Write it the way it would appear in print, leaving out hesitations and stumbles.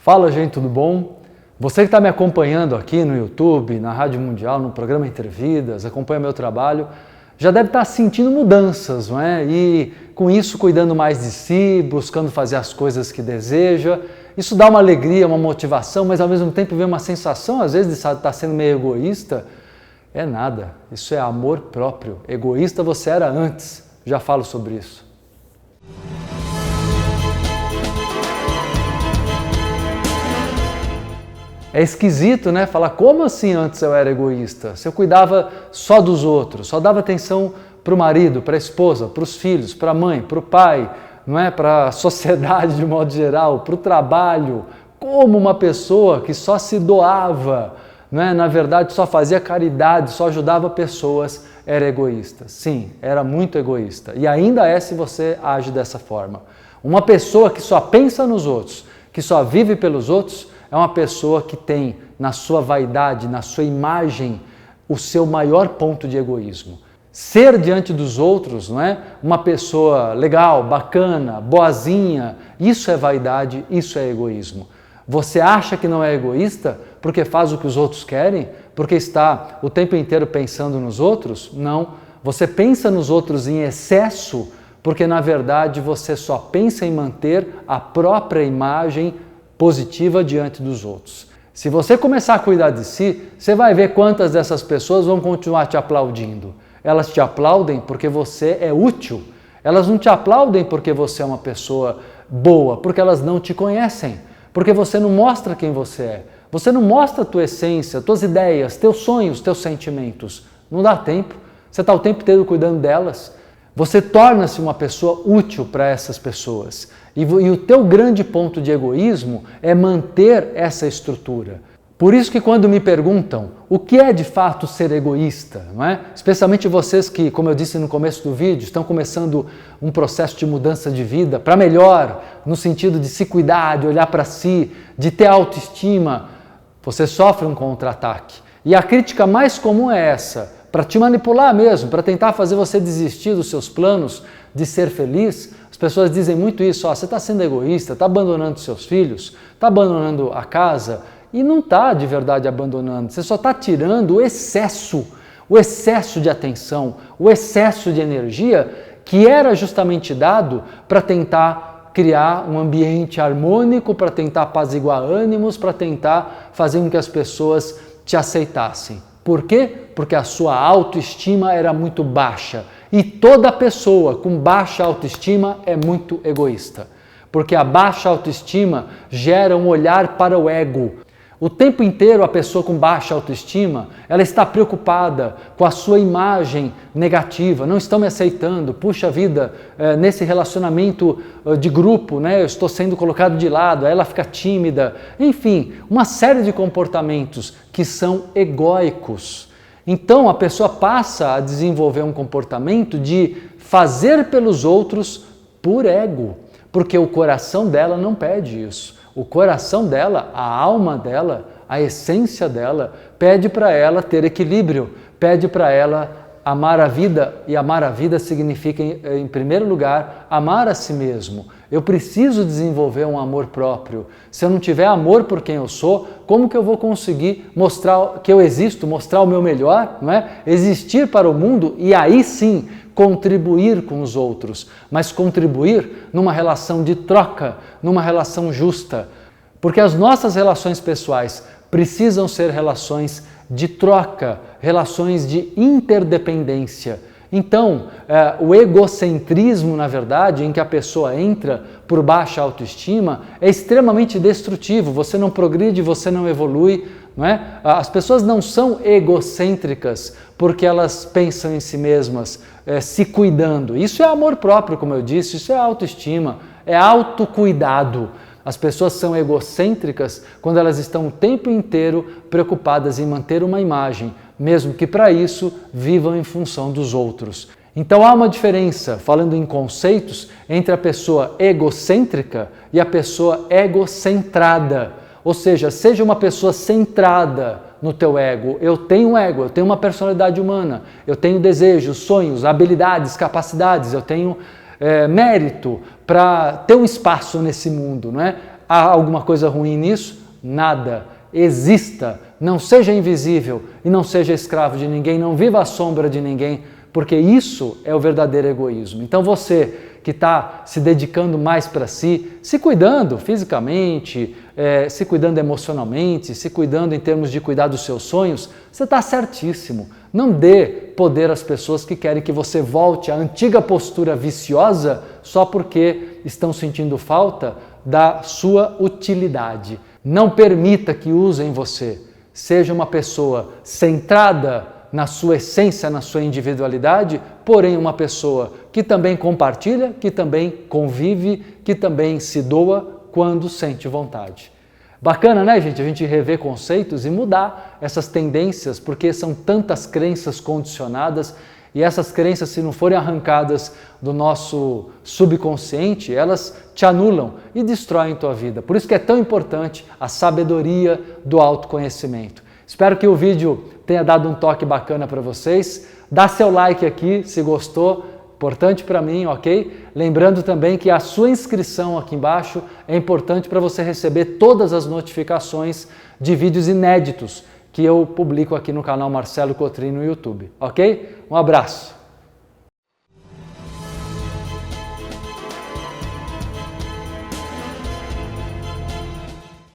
Fala, gente, tudo bom? Você que está me acompanhando aqui no YouTube, na Rádio Mundial, no programa Intervidas, acompanha meu trabalho, já deve estar sentindo mudanças, não é? E com isso cuidando mais de si, buscando fazer as coisas que deseja. Isso dá uma alegria, uma motivação, mas ao mesmo tempo vem uma sensação, às vezes, de estar sendo meio egoísta. É nada, isso é amor próprio. Egoísta você era antes, já falo sobre isso. É esquisito, né? Falar, como assim antes eu era egoísta? Se eu cuidava só dos outros, só dava atenção para o marido, para a esposa, para os filhos, para a mãe, para o pai, não é? Para a sociedade de modo geral, para o trabalho, como uma pessoa que só se doava, não é? Na verdade só fazia caridade, só ajudava pessoas, era egoísta. Sim, era muito egoísta. E ainda é se você age dessa forma. Uma pessoa que só pensa nos outros, que só vive pelos outros, é uma pessoa que tem na sua vaidade, na sua imagem, o seu maior ponto de egoísmo. Ser diante dos outros, não é? Uma pessoa legal, bacana, boazinha, isso é vaidade, isso é egoísmo. Você acha que não é egoísta porque faz o que os outros querem? Porque está o tempo inteiro pensando nos outros? Não. Você pensa nos outros em excesso porque, na verdade, você só pensa em manter a própria imagem positiva diante dos outros. Se você começar a cuidar de si, você vai ver quantas dessas pessoas vão continuar te aplaudindo. Elas te aplaudem porque você é útil. Elas não te aplaudem porque você é uma pessoa boa, porque elas não te conhecem, porque você não mostra quem você é. Você não mostra a tua essência, tuas ideias, teus sonhos, teus sentimentos. Não dá tempo. Você está o tempo inteiro cuidando delas. Você torna-se uma pessoa útil para essas pessoas. E o teu grande ponto de egoísmo é manter essa estrutura. Por isso que quando me perguntam o que é de fato ser egoísta, não é? Especialmente vocês que, como eu disse no começo do vídeo, estão começando um processo de mudança de vida para melhor, no sentido de se cuidar, de olhar para si, de ter autoestima, você sofre um contra-ataque. E a crítica mais comum é essa, para te manipular mesmo, para tentar fazer você desistir dos seus planos de ser feliz. As pessoas dizem muito isso, você está sendo egoísta, está abandonando seus filhos, está abandonando a casa, e não está de verdade abandonando, você só está tirando o excesso de atenção, o excesso de energia que era justamente dado para tentar criar um ambiente harmônico, para tentar apaziguar ânimos, para tentar fazer com que as pessoas te aceitassem. Por quê? Porque a sua autoestima era muito baixa. E toda pessoa com baixa autoestima é muito egoísta. Porque a baixa autoestima gera um olhar para o ego. O tempo inteiro a pessoa com baixa autoestima, ela está preocupada com a sua imagem negativa, não estão me aceitando, puxa vida, nesse relacionamento de grupo, né, eu estou sendo colocado de lado, aí ela fica tímida, enfim, uma série de comportamentos que são egóicos. Então a pessoa passa a desenvolver um comportamento de fazer pelos outros por ego, porque o coração dela não pede isso. O coração dela, a alma dela, a essência dela, pede para ela ter equilíbrio, pede para ela amar a vida, e amar a vida significa, em primeiro lugar, amar a si mesmo. Eu preciso desenvolver um amor próprio. Se eu não tiver amor por quem eu sou, como que eu vou conseguir mostrar que eu existo, mostrar o meu melhor, não é? Existir para o mundo e aí sim contribuir com os outros, mas contribuir numa relação de troca, numa relação justa. Porque as nossas relações pessoais precisam ser relações de troca, relações de interdependência. Então, o egocentrismo, na verdade, em que a pessoa entra por baixa autoestima, é extremamente destrutivo. Você não progride, você não evolui, não é? As pessoas não são egocêntricas porque elas pensam em si mesmas, se cuidando. Isso é amor próprio, como eu disse, isso é autoestima, é autocuidado. As pessoas são egocêntricas quando elas estão o tempo inteiro preocupadas em manter uma imagem, mesmo que para isso vivam em função dos outros. Então há uma diferença, falando em conceitos, entre a pessoa egocêntrica e a pessoa egocentrada. Ou seja uma pessoa centrada no teu ego. Eu tenho um ego, eu tenho uma personalidade humana, eu tenho desejos, sonhos, habilidades, capacidades, eu tenho mérito para ter um espaço nesse mundo, não é? Há alguma coisa ruim nisso? Nada. Exista, não seja invisível e não seja escravo de ninguém, não viva à sombra de ninguém, porque isso é o verdadeiro egoísmo. Então você que está se dedicando mais para si, se cuidando fisicamente, se cuidando emocionalmente, se cuidando em termos de cuidar dos seus sonhos, você está certíssimo. Não dê poder às pessoas que querem que você volte à antiga postura viciosa só porque estão sentindo falta da sua utilidade. Não permita que usem você. Seja uma pessoa centrada na sua essência, na sua individualidade, porém uma pessoa que também compartilha, que também convive, que também se doa quando sente vontade. Bacana, né, gente? A gente rever conceitos e mudar essas tendências, porque são tantas crenças condicionadas e essas crenças, se não forem arrancadas do nosso subconsciente, elas te anulam e destroem tua vida. Por isso que é tão importante a sabedoria do autoconhecimento. Espero que o vídeo tenha dado um toque bacana para vocês. Dá seu like aqui se gostou, importante para mim, ok? Lembrando também que a sua inscrição aqui embaixo é importante para você receber todas as notificações de vídeos inéditos que eu publico aqui no canal Marcelo Cotrim no YouTube, ok? Um abraço!